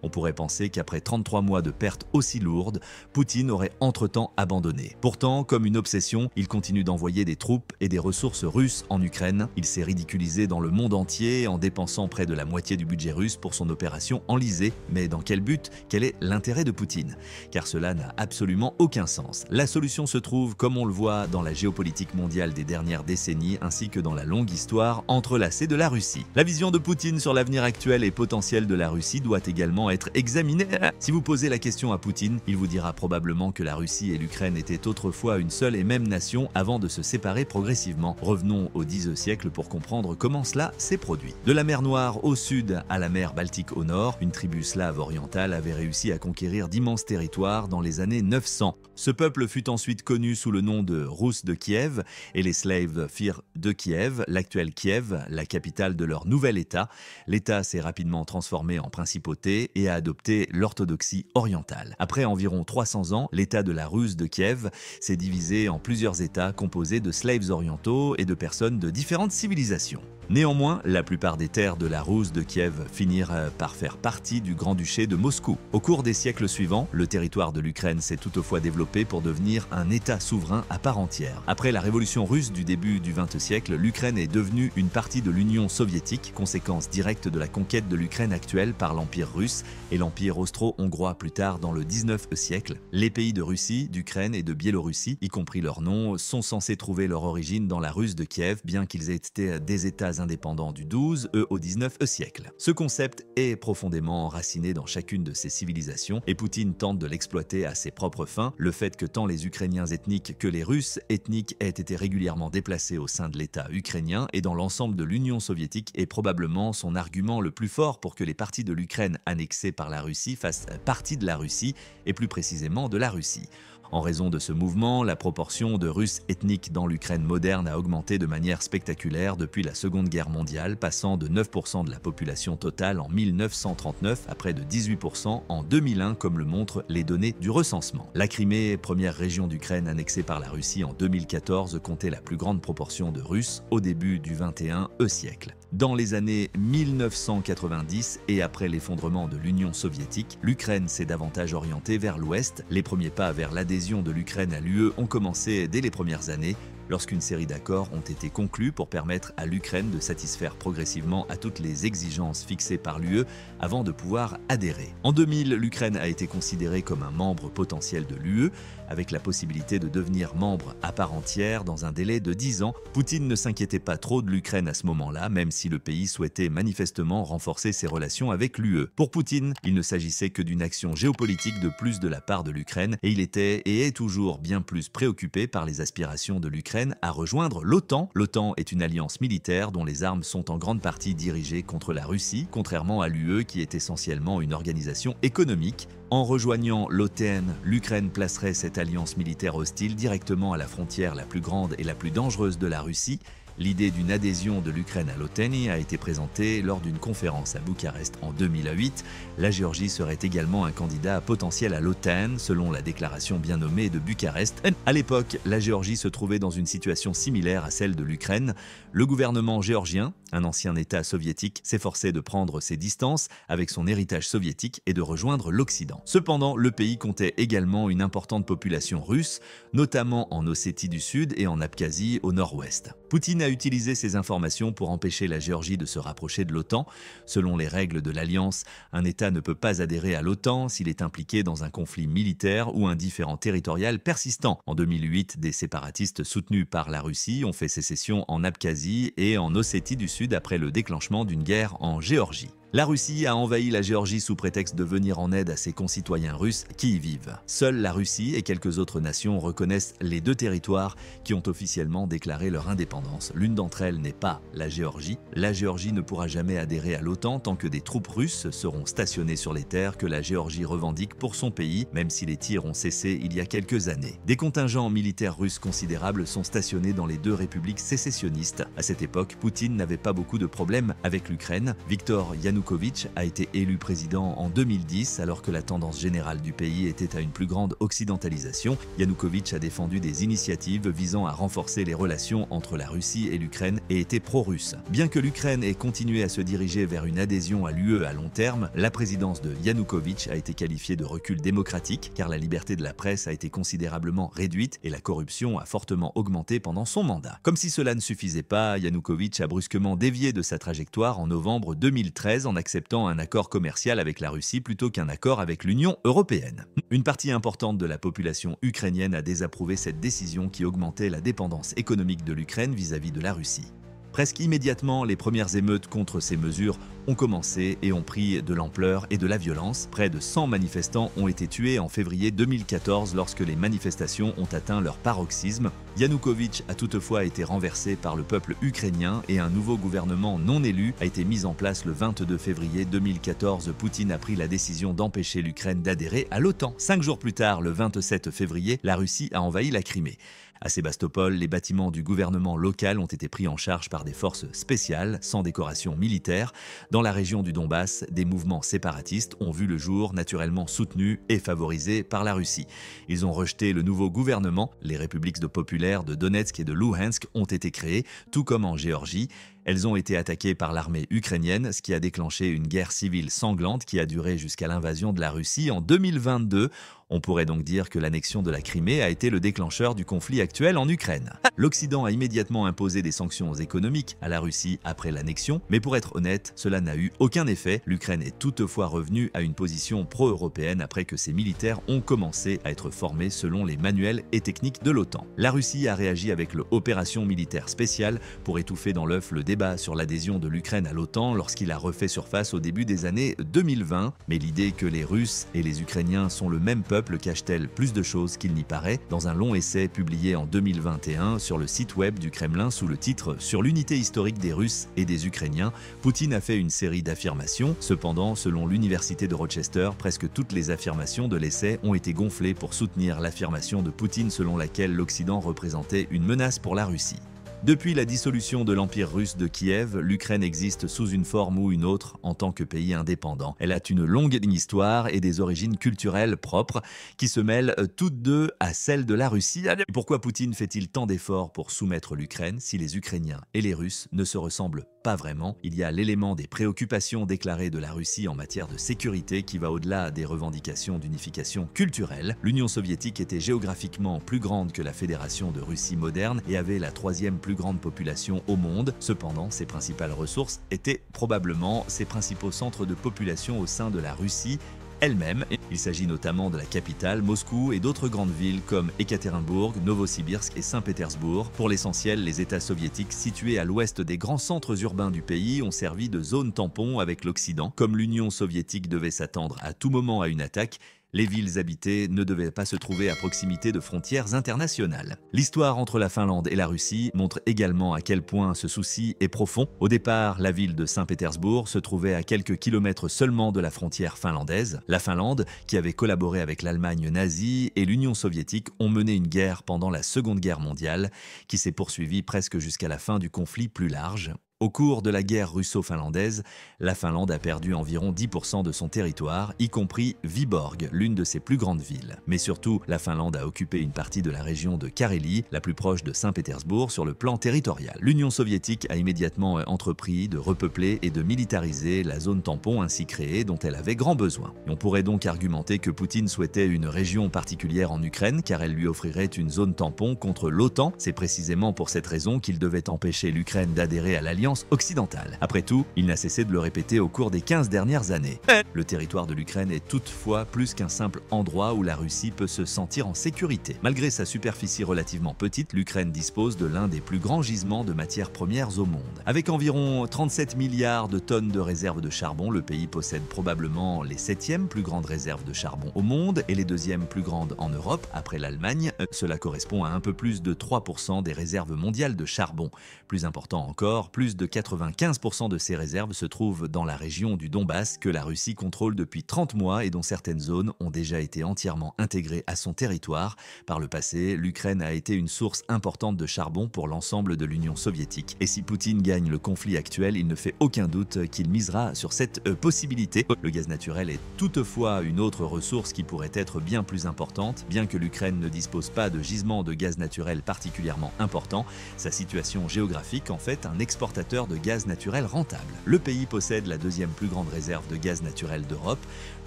On pourrait penser qu'après 33 mois de pertes aussi lourdes, Poutine aurait entre-temps abandonné. Pourtant, comme une obsession, il continue d'envoyer des troupes et des ressources russes en Ukraine. Il s'est ridiculisé dans le monde entier en dépensant près de la moitié du budget russe pour son opération enlisée. Mais dans quel but? Quel est l'intérêt de Poutine? Car cela n'a absolument aucun sens. La solution se trouve, comme on le voit, dans la géopolitique mondiale des dernières décennies ainsi que dans la longue histoire entrelacée de la Russie. La vision de Poutine sur l'avenir actuel et potentiel de la Russie doit également être examinée. Si vous posez la question à Poutine, il vous dira probablement que la Russie et l'Ukraine étaient autrefois une seule et même nation avant de se séparer progressivement. Revenons au Xe siècle pour comprendre comment cela s'est produit. De la mer Noire au sud à la mer Baltique au nord, une tribu slave orientale avait réussi à conquérir d'immenses territoires dans les années 900. Ce peuple fut ensuite connu sous le nom de Rousse de Kiev et les Slaves firent de Kiev, l'actuelle Kiev, la capitale de leur nouvel État. L'État s'est rapidement transformé en principauté et a adopté l'orthodoxie orientale. Après environ 300 ans, l'État de la Rus de Kiev s'est divisé en plusieurs États composés de Slaves orientaux et de personnes de différentes civilisations. Néanmoins, la plupart des terres de la Rus de Kiev finirent par faire partie du Grand-Duché de Moscou. Au cours des siècles suivants, le territoire de l'Ukraine s'est toutefois développé pour devenir un État souverain à part entière. Après la révolution russe du début du XXe siècle, l'Ukraine est devenue une partie de l'Union soviétique, conséquence directe de la conquête de l'Ukraine actuelle par l'Empire russe et l'Empire austro-hongrois plus tard dans le XIXe siècle. Les pays de Russie, d'Ukraine et de Biélorussie, y compris leurs noms, sont censés trouver leur origine dans la Rus de Kiev, bien qu'ils aient été des États indépendants du XII, eux au XIXe siècle. Ce concept est profondément enraciné dans chacune de ces civilisations et Poutine tente de l'exploiter à ses propres fins. Le fait que tant les Ukrainiens ethniques que les Russes ethniques aient été régulièrement déplacés au sein de l'État ukrainien et dans l'ensemble de l'Union soviétique est probablement son argument le plus fort pour que les parties de l'Ukraine annexées par la Russie fassent partie de la Russie et plus précisément de la Russie. En raison de ce mouvement, la proportion de Russes ethniques dans l'Ukraine moderne a augmenté de manière spectaculaire depuis la Seconde Guerre mondiale, passant de 9% de la population totale en 1939 à près de 18% en 2001, comme le montrent les données du recensement. La Crimée, première région d'Ukraine annexée par la Russie en 2014, comptait la plus grande proportion de Russes au début du XXIe siècle. Dans les années 1990 et après l'effondrement de l'Union soviétique, l'Ukraine s'est davantage orientée vers l'ouest. Les premiers pas vers l'adhésion de l'Ukraine à l'UE ont commencé dès les premières années, lorsqu'une série d'accords ont été conclus pour permettre à l'Ukraine de satisfaire progressivement à toutes les exigences fixées par l'UE avant de pouvoir adhérer. En 2000, l'Ukraine a été considérée comme un membre potentiel de l'UE, avec la possibilité de devenir membre à part entière dans un délai de 10 ans. Poutine ne s'inquiétait pas trop de l'Ukraine à ce moment-là, même si le pays souhaitait manifestement renforcer ses relations avec l'UE. Pour Poutine, il ne s'agissait que d'une action géopolitique de plus de la part de l'Ukraine et il était et est toujours bien plus préoccupé par les aspirations de l'Ukraine à rejoindre l'OTAN. L'OTAN est une alliance militaire dont les armes sont en grande partie dirigées contre la Russie, contrairement à l'UE qui est essentiellement une organisation économique. En rejoignant l'OTAN, l'Ukraine placerait cette alliance militaire hostile directement à la frontière la plus grande et la plus dangereuse de la Russie. L'idée d'une adhésion de l'Ukraine à l'OTAN a été présentée lors d'une conférence à Bucarest en 2008. La Géorgie serait également un candidat potentiel à l'OTAN, selon la déclaration bien nommée de Bucarest. À l'époque, la Géorgie se trouvait dans une situation similaire à celle de l'Ukraine. Le gouvernement géorgien, un ancien État soviétique, s'efforçait de prendre ses distances avec son héritage soviétique et de rejoindre l'Occident. Cependant, le pays comptait également une importante population russe, notamment en Ossétie du Sud et en Abkhazie au nord-ouest. Poutine a utilisé ces informations pour empêcher la Géorgie de se rapprocher de l'OTAN. Selon les règles de l'Alliance, un État ne peut pas adhérer à l'OTAN s'il est impliqué dans un conflit militaire ou un différend territorial persistant. En 2008, des séparatistes soutenus par la Russie ont fait sécession en Abkhazie et en Ossétie du Sud après le déclenchement d'une guerre en Géorgie. La Russie a envahi la Géorgie sous prétexte de venir en aide à ses concitoyens russes qui y vivent. Seule la Russie et quelques autres nations reconnaissent les deux territoires qui ont officiellement déclaré leur indépendance. L'une d'entre elles n'est pas la Géorgie. La Géorgie ne pourra jamais adhérer à l'OTAN tant que des troupes russes seront stationnées sur les terres que la Géorgie revendique pour son pays, même si les tirs ont cessé il y a quelques années. Des contingents militaires russes considérables sont stationnés dans les deux républiques sécessionnistes. À cette époque, Poutine n'avait pas beaucoup de problèmes avec l'Ukraine. Viktor Yanukovych Yanukovych a été élu président en 2010 alors que la tendance générale du pays était à une plus grande occidentalisation. Yanukovych a défendu des initiatives visant à renforcer les relations entre la Russie et l'Ukraine et était pro-russe. Bien que l'Ukraine ait continué à se diriger vers une adhésion à l'UE à long terme, la présidence de Yanukovych a été qualifiée de recul démocratique car la liberté de la presse a été considérablement réduite et la corruption a fortement augmenté pendant son mandat. Comme si cela ne suffisait pas, Yanukovych a brusquement dévié de sa trajectoire en novembre 2013 en acceptant un accord commercial avec la Russie plutôt qu'un accord avec l'Union européenne. Une partie importante de la population ukrainienne a désapprouvé cette décision qui augmentait la dépendance économique de l'Ukraine vis-à-vis de la Russie. Presque immédiatement, les premières émeutes contre ces mesures ont commencé et ont pris de l'ampleur et de la violence. Près de 100 manifestants ont été tués en février 2014 lorsque les manifestations ont atteint leur paroxysme. Yanukovych a toutefois été renversé par le peuple ukrainien et un nouveau gouvernement non élu a été mis en place le 22 février 2014. Poutine a pris la décision d'empêcher l'Ukraine d'adhérer à l'OTAN. 5 jours plus tard, le 27 février, la Russie a envahi la Crimée. À Sébastopol, les bâtiments du gouvernement local ont été pris en charge par des forces spéciales, sans décoration militaire. Dans la région du Donbass, des mouvements séparatistes ont vu le jour, naturellement soutenus et favorisés par la Russie. Ils ont rejeté le nouveau gouvernement. Les républiques populaires de Donetsk et de Louhansk ont été créées, tout comme en Géorgie. Elles ont été attaquées par l'armée ukrainienne, ce qui a déclenché une guerre civile sanglante qui a duré jusqu'à l'invasion de la Russie en 2022. On pourrait donc dire que l'annexion de la Crimée a été le déclencheur du conflit actuel en Ukraine. L'Occident a immédiatement imposé des sanctions économiques à la Russie après l'annexion, mais pour être honnête, cela n'a eu aucun effet. L'Ukraine est toutefois revenue à une position pro-européenne après que ses militaires ont commencé à être formés selon les manuels et techniques de l'OTAN. La Russie a réagi avec l'opération militaire spéciale pour étouffer dans l'œuf le débat sur l'adhésion de l'Ukraine à l'OTAN lorsqu'il a refait surface au début des années 2020. Mais l'idée que les Russes et les Ukrainiens sont le même peuple cache-t-elle plus de choses qu'il n'y paraît? Dans un long essai publié en 2021 sur le site web du Kremlin sous le titre « Sur l'unité historique des Russes et des Ukrainiens », Poutine a fait une série d'affirmations. Cependant, selon l'université de Rochester, presque toutes les affirmations de l'essai ont été gonflées pour soutenir l'affirmation de Poutine selon laquelle l'Occident représentait une menace pour la Russie. Depuis la dissolution de l'Empire russe de Kiev, l'Ukraine existe sous une forme ou une autre en tant que pays indépendant. Elle a une longue histoire et des origines culturelles propres qui se mêlent toutes deux à celles de la Russie. Et pourquoi Poutine fait-il tant d'efforts pour soumettre l'Ukraine si les Ukrainiens et les Russes ne se ressemblent pas vraiment? Il y a l'élément des préoccupations déclarées de la Russie en matière de sécurité qui va au-delà des revendications d'unification culturelle. L'Union soviétique était géographiquement plus grande que la Fédération de Russie moderne et avait la troisième plus grande population au monde. Cependant, ses principales ressources étaient probablement ses principaux centres de population au sein de la Russie elle-même. Il s'agit notamment de la capitale, Moscou, et d'autres grandes villes comme Ekaterinbourg, Novosibirsk et Saint-Pétersbourg. Pour l'essentiel, les États soviétiques situés à l'ouest des grands centres urbains du pays ont servi de zone tampon avec l'Occident. Comme l'Union soviétique devait s'attendre à tout moment à une attaque, les villes habitées ne devaient pas se trouver à proximité de frontières internationales. L'histoire entre la Finlande et la Russie montre également à quel point ce souci est profond. Au départ, la ville de Saint-Pétersbourg se trouvait à quelques kilomètres seulement de la frontière finlandaise. La Finlande, qui avait collaboré avec l'Allemagne nazie et l'Union soviétique, ont mené une guerre pendant la Seconde Guerre mondiale, qui s'est poursuivie presque jusqu'à la fin du conflit plus large. Au cours de la guerre russo-finlandaise, la Finlande a perdu environ 10% de son territoire, y compris Viborg, l'une de ses plus grandes villes. Mais surtout, la Finlande a occupé une partie de la région de Carélie, la plus proche de Saint-Pétersbourg sur le plan territorial. L'Union soviétique a immédiatement entrepris de repeupler et de militariser la zone tampon ainsi créée dont elle avait grand besoin. Et on pourrait donc argumenter que Poutine souhaitait une région particulière en Ukraine car elle lui offrirait une zone tampon contre l'OTAN. C'est précisément pour cette raison qu'il devait empêcher l'Ukraine d'adhérer à l'Alliance occidentale. Après tout, il n'a cessé de le répéter au cours des 15 dernières années. Le territoire de l'Ukraine est toutefois plus qu'un simple endroit où la Russie peut se sentir en sécurité. Malgré sa superficie relativement petite, l'Ukraine dispose de l'un des plus grands gisements de matières premières au monde. Avec environ 37 milliards de tonnes de réserves de charbon, le pays possède probablement les 7e plus grandes réserves de charbon au monde et les 2e plus grandes en Europe, après l'Allemagne. Cela correspond à un peu plus de 3% des réserves mondiales de charbon. Plus important encore, plus de 95% de ces réserves se trouvent dans la région du Donbass que la Russie contrôle depuis 30 mois et dont certaines zones ont déjà été entièrement intégrées à son territoire. Par le passé, l'Ukraine a été une source importante de charbon pour l'ensemble de l'Union soviétique. Et si Poutine gagne le conflit actuel, il ne fait aucun doute qu'il misera sur cette possibilité. Le gaz naturel est toutefois une autre ressource qui pourrait être bien plus importante. Bien que l'Ukraine ne dispose pas de gisements de gaz naturel particulièrement importants, sa situation géographique en fait un exportateur de gaz naturel rentable. Le pays possède la deuxième plus grande réserve de gaz naturel d'Europe.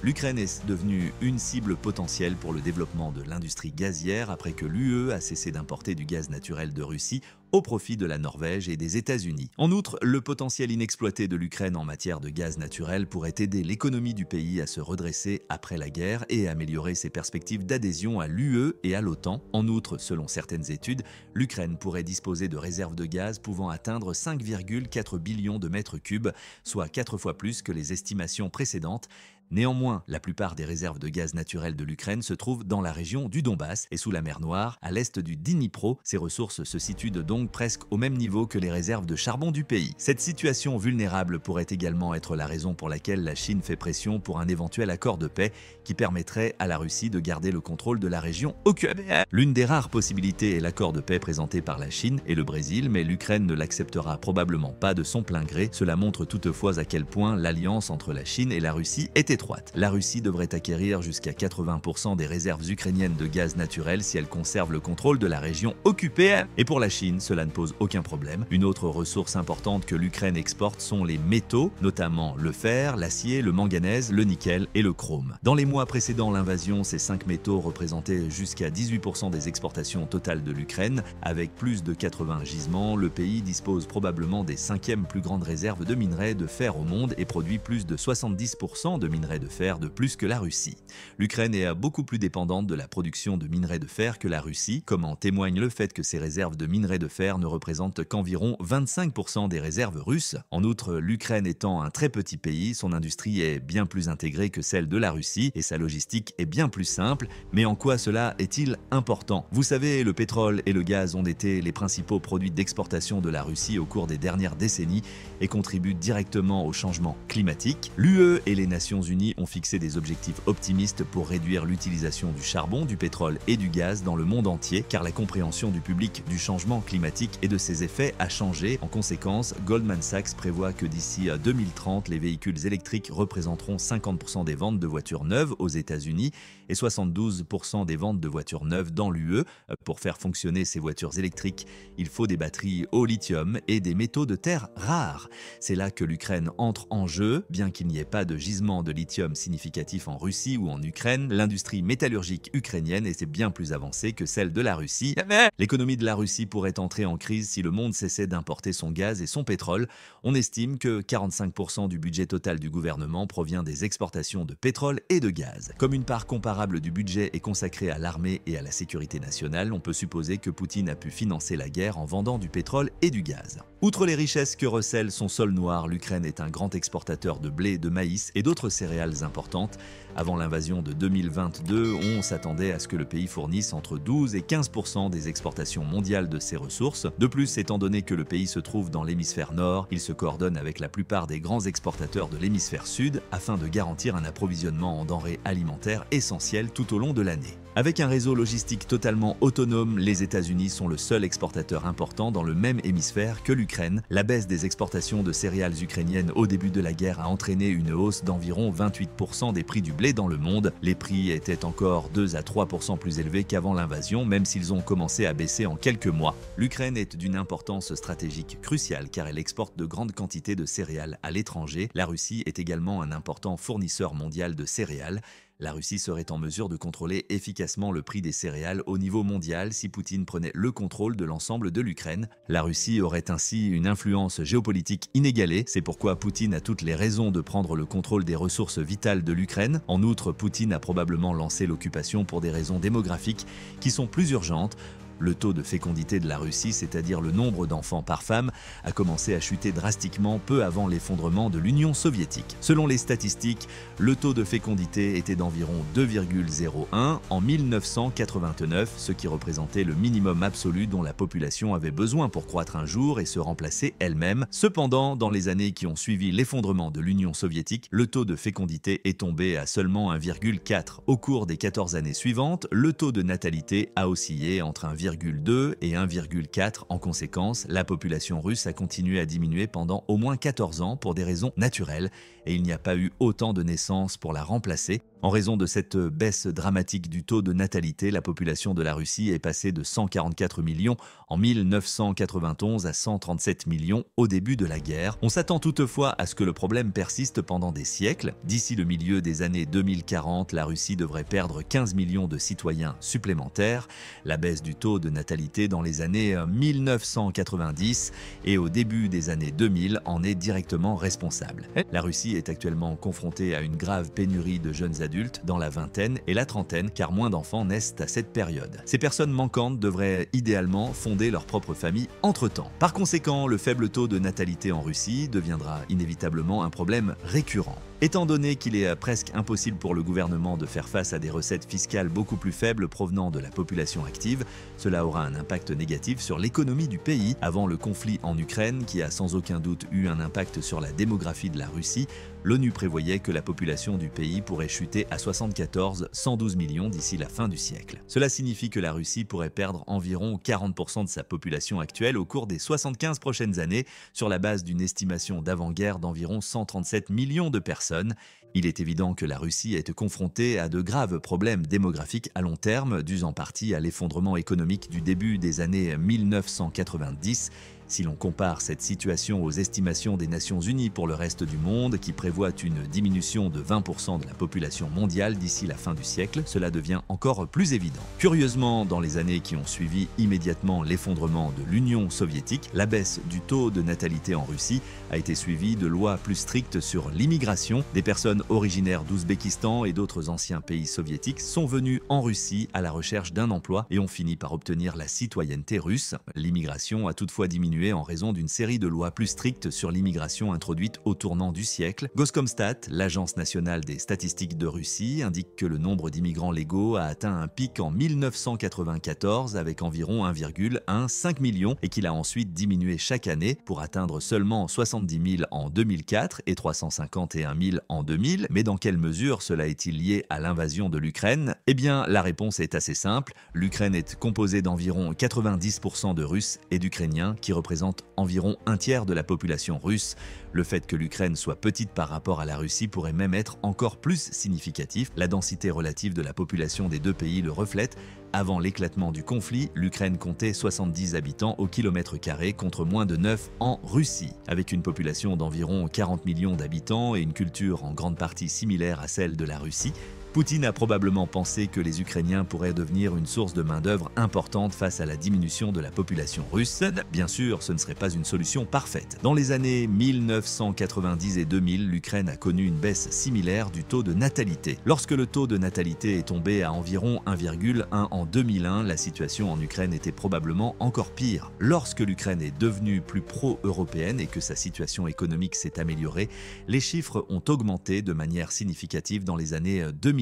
L'Ukraine est devenue une cible potentielle pour le développement de l'industrie gazière après que l'UE a cessé d'importer du gaz naturel de Russie au profit de la Norvège et des États-Unis. En outre, le potentiel inexploité de l'Ukraine en matière de gaz naturel pourrait aider l'économie du pays à se redresser après la guerre et améliorer ses perspectives d'adhésion à l'UE et à l'OTAN. En outre, selon certaines études, l'Ukraine pourrait disposer de réserves de gaz pouvant atteindre 5,4 billions de mètres cubes, soit 4 fois plus que les estimations précédentes. Néanmoins, la plupart des réserves de gaz naturel de l'Ukraine se trouvent dans la région du Donbass et sous la mer Noire, à l'est du Dnipro. Ces ressources se situent donc presque au même niveau que les réserves de charbon du pays. Cette situation vulnérable pourrait également être la raison pour laquelle la Chine fait pression pour un éventuel accord de paix qui permettrait à la Russie de garder le contrôle de la région occupée. L'une des rares possibilités est l'accord de paix présenté par la Chine et le Brésil, mais l'Ukraine ne l'acceptera probablement pas de son plein gré. Cela montre toutefois à quel point l'alliance entre la Chine et la Russie est étroite. La Russie devrait acquérir jusqu'à 80% des réserves ukrainiennes de gaz naturel si elle conserve le contrôle de la région occupée. Et pour la Chine, cela ne pose aucun problème. Une autre ressource importante que l'Ukraine exporte sont les métaux, notamment le fer, l'acier, le manganèse, le nickel et le chrome. Dans les mois précédant l'invasion, ces 5 métaux représentaient jusqu'à 18% des exportations totales de l'Ukraine. Avec plus de 80 gisements, le pays dispose probablement des 5e plus grandes réserves de minerais de fer au monde et produit plus de 70% de minerais de fer de plus que la Russie. L'Ukraine est beaucoup plus dépendante de la production de minerais de fer que la Russie, comme en témoigne le fait que ses réserves de minerais de fer ne représentent qu'environ 25% des réserves russes. En outre, l'Ukraine étant un très petit pays, son industrie est bien plus intégrée que celle de la Russie et sa logistique est bien plus simple. Mais en quoi cela est-il important? Vous savez, le pétrole et le gaz ont été les principaux produits d'exportation de la Russie au cours des dernières décennies et contribuent directement au changement climatique. L'UE et les Nations Unies ont fixé des objectifs optimistes pour réduire l'utilisation du charbon, du pétrole et du gaz dans le monde entier, car la compréhension du public du changement climatique et de ses effets a changé. En conséquence, Goldman Sachs prévoit que d'ici 2030, les véhicules électriques représenteront 50% des ventes de voitures neuves aux États-Unis et 72% des ventes de voitures neuves dans l'UE. Pour faire fonctionner ces voitures électriques, il faut des batteries au lithium et des métaux de terre rares. C'est là que l'Ukraine entre en jeu. Bien qu'il n'y ait pas de gisement de lithium significatif en Russie ou en Ukraine, l'industrie métallurgique ukrainienne est bien plus avancée que celle de la Russie. L'économie de la Russie pourrait entrer en crise si le monde cessait d'importer son gaz et son pétrole. On estime que 45% du budget total du gouvernement provient des exportations de pétrole et de gaz. Comme une part comparable du budget est consacrée à l'armée et à la sécurité nationale, on peut supposer que Poutine a pu financer la guerre en vendant du pétrole et du gaz. Outre les richesses que recèle son sol noir, l'Ukraine est un grand exportateur de blé, de maïs et d'autres céréales importantes. Avant l'invasion de 2022, on s'attendait à ce que le pays fournisse entre 12 et 15% des exportations mondiales de ses ressources. De plus, étant donné que le pays se trouve dans l'hémisphère nord, il se coordonne avec la plupart des grands exportateurs de l'hémisphère sud afin de garantir un approvisionnement en denrées alimentaires essentielles tout au long de l'année. Avec un réseau logistique totalement autonome, les États-Unis sont le seul exportateur important dans le même hémisphère que l'Ukraine. La baisse des exportations de céréales ukrainiennes au début de la guerre a entraîné une hausse d'environ 28% des prix du blé dans le monde. Les prix étaient encore 2 à 3% plus élevés qu'avant l'invasion, même s'ils ont commencé à baisser en quelques mois. L'Ukraine est d'une importance stratégique cruciale car elle exporte de grandes quantités de céréales à l'étranger. La Russie est également un important fournisseur mondial de céréales. La Russie serait en mesure de contrôler efficacement le prix des céréales au niveau mondial si Poutine prenait le contrôle de l'ensemble de l'Ukraine. La Russie aurait ainsi une influence géopolitique inégalée, c'est pourquoi Poutine a toutes les raisons de prendre le contrôle des ressources vitales de l'Ukraine. En outre, Poutine a probablement lancé l'occupation pour des raisons démographiques qui sont plus urgentes. Le taux de fécondité de la Russie, c'est-à-dire le nombre d'enfants par femme, a commencé à chuter drastiquement peu avant l'effondrement de l'Union soviétique. Selon les statistiques, le taux de fécondité était d'environ 2,01 en 1989, ce qui représentait le minimum absolu dont la population avait besoin pour croître un jour et se remplacer elle-même. Cependant, dans les années qui ont suivi l'effondrement de l'Union soviétique, le taux de fécondité est tombé à seulement 1,4. Au cours des 14 années suivantes, le taux de natalité a oscillé entre 1,2 et 1,4. En conséquence, la population russe a continué à diminuer pendant au moins 14 ans pour des raisons naturelles et il n'y a pas eu autant de naissances pour la remplacer. En raison de cette baisse dramatique du taux de natalité, la population de la Russie est passée de 144 millions en 1991 à 137 millions au début de la guerre. On s'attend toutefois à ce que le problème persiste pendant des siècles. D'ici le milieu des années 2040, la Russie devrait perdre 15 millions de citoyens supplémentaires. La baisse du taux de natalité dans les années 1990 et au début des années 2000 en est directement responsable. La Russie est actuellement confrontée à une grave pénurie de jeunes adultes dans la vingtaine et la trentaine, car moins d'enfants naissent à cette période. Ces personnes manquantes devraient idéalement fonder leur propre famille entre-temps. Par conséquent, le faible taux de natalité en Russie deviendra inévitablement un problème récurrent. Étant donné qu'il est presque impossible pour le gouvernement de faire face à des recettes fiscales beaucoup plus faibles provenant de la population active, cela aura un impact négatif sur l'économie du pays. Avant le conflit en Ukraine, qui a sans aucun doute eu un impact sur la démographie de la Russie, l'ONU prévoyait que la population du pays pourrait chuter à 112 millions d'ici la fin du siècle. Cela signifie que la Russie pourrait perdre environ 40% de sa population actuelle au cours des 75 prochaines années, sur la base d'une estimation d'avant-guerre d'environ 137 millions de personnes. Il est évident que la Russie est confrontée à de graves problèmes démographiques à long terme, dus en partie à l'effondrement économique du début des années 1990. Si l'on compare cette situation aux estimations des Nations Unies pour le reste du monde, qui prévoient une diminution de 20% de la population mondiale d'ici la fin du siècle, cela devient encore plus évident. Curieusement, dans les années qui ont suivi immédiatement l'effondrement de l'Union soviétique, la baisse du taux de natalité en Russie a été suivie de lois plus strictes sur l'immigration. Des personnes originaires d'Ouzbékistan et d'autres anciens pays soviétiques sont venues en Russie à la recherche d'un emploi et ont fini par obtenir la citoyenneté russe. L'immigration a toutefois diminué en raison d'une série de lois plus strictes sur l'immigration introduites au tournant du siècle. Goskomstat, l'agence nationale des statistiques de Russie, indique que le nombre d'immigrants légaux a atteint un pic en 1994 avec environ 1,15 million et qu'il a ensuite diminué chaque année pour atteindre seulement 70 000 en 2004 et 351 000 en 2000. Mais dans quelle mesure cela est-il lié à l'invasion de l'Ukraine? Eh bien, la réponse est assez simple. L'Ukraine est composée d'environ 90% de Russes et d'Ukrainiens qui représentent environ un tiers de la population russe. Le fait que l'Ukraine soit petite par rapport à la Russie pourrait même être encore plus significatif. La densité relative de la population des deux pays le reflète. Avant l'éclatement du conflit, l'Ukraine comptait 70 habitants au kilomètre carré contre moins de 9 en Russie. Avec une population d'environ 40 millions d'habitants et une culture en grande partie similaire à celle de la Russie, Poutine a probablement pensé que les Ukrainiens pourraient devenir une source de main-d'œuvre importante face à la diminution de la population russe. Bien sûr, ce ne serait pas une solution parfaite. Dans les années 1990 et 2000, l'Ukraine a connu une baisse similaire du taux de natalité. Lorsque le taux de natalité est tombé à environ 1,1 en 2001, la situation en Ukraine était probablement encore pire. Lorsque l'Ukraine est devenue plus pro-européenne et que sa situation économique s'est améliorée, les chiffres ont augmenté de manière significative dans les années 2010.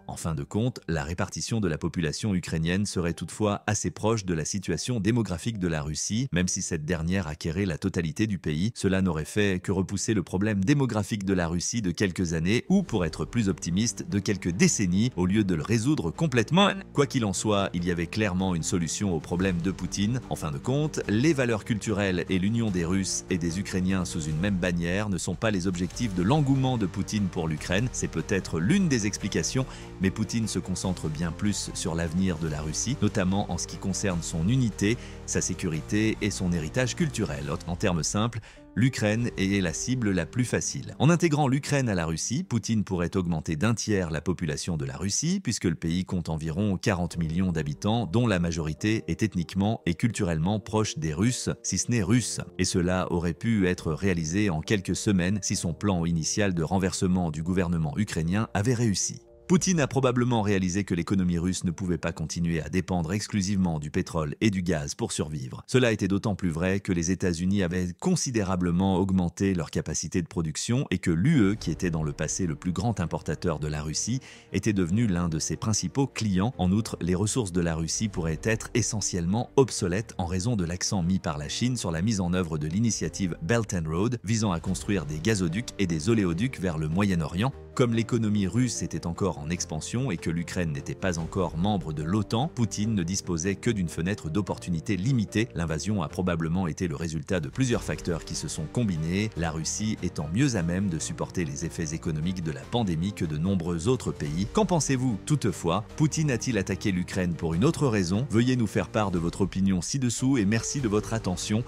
En fin de compte, la répartition de la population ukrainienne serait toutefois assez proche de la situation démographique de la Russie, même si cette dernière acquérait la totalité du pays. Cela n'aurait fait que repousser le problème démographique de la Russie de quelques années, ou pour être plus optimiste, de quelques décennies, au lieu de le résoudre complètement. Quoi qu'il en soit, il y avait clairement une solution au problème de Poutine. En fin de compte, les valeurs culturelles et l'union des Russes et des Ukrainiens sous une même bannière ne sont pas les objectifs de l'engouement de Poutine pour l'Ukraine. C'est peut-être l'une des explications, mais Poutine se concentre bien plus sur l'avenir de la Russie, notamment en ce qui concerne son unité, sa sécurité et son héritage culturel. En termes simples, l'Ukraine est la cible la plus facile. En intégrant l'Ukraine à la Russie, Poutine pourrait augmenter d'un tiers la population de la Russie, puisque le pays compte environ 40 millions d'habitants, dont la majorité est ethniquement et culturellement proche des Russes, si ce n'est russe. Et cela aurait pu être réalisé en quelques semaines si son plan initial de renversement du gouvernement ukrainien avait réussi. Poutine a probablement réalisé que l'économie russe ne pouvait pas continuer à dépendre exclusivement du pétrole et du gaz pour survivre. Cela était d'autant plus vrai que les États-Unis avaient considérablement augmenté leur capacité de production et que l'UE, qui était dans le passé le plus grand importateur de la Russie, était devenu l'un de ses principaux clients. En outre, les ressources de la Russie pourraient être essentiellement obsolètes en raison de l'accent mis par la Chine sur la mise en œuvre de l'initiative Belt and Road visant à construire des gazoducs et des oléoducs vers le Moyen-Orient. Comme l'économie russe était encore en expansion et que l'Ukraine n'était pas encore membre de l'OTAN, Poutine ne disposait que d'une fenêtre d'opportunité limitée. L'invasion a probablement été le résultat de plusieurs facteurs qui se sont combinés, la Russie étant mieux à même de supporter les effets économiques de la pandémie que de nombreux autres pays. Qu'en pensez-vous toutefois? Poutine a-t-il attaqué l'Ukraine pour une autre raison? Veuillez nous faire part de votre opinion ci-dessous et merci de votre attention.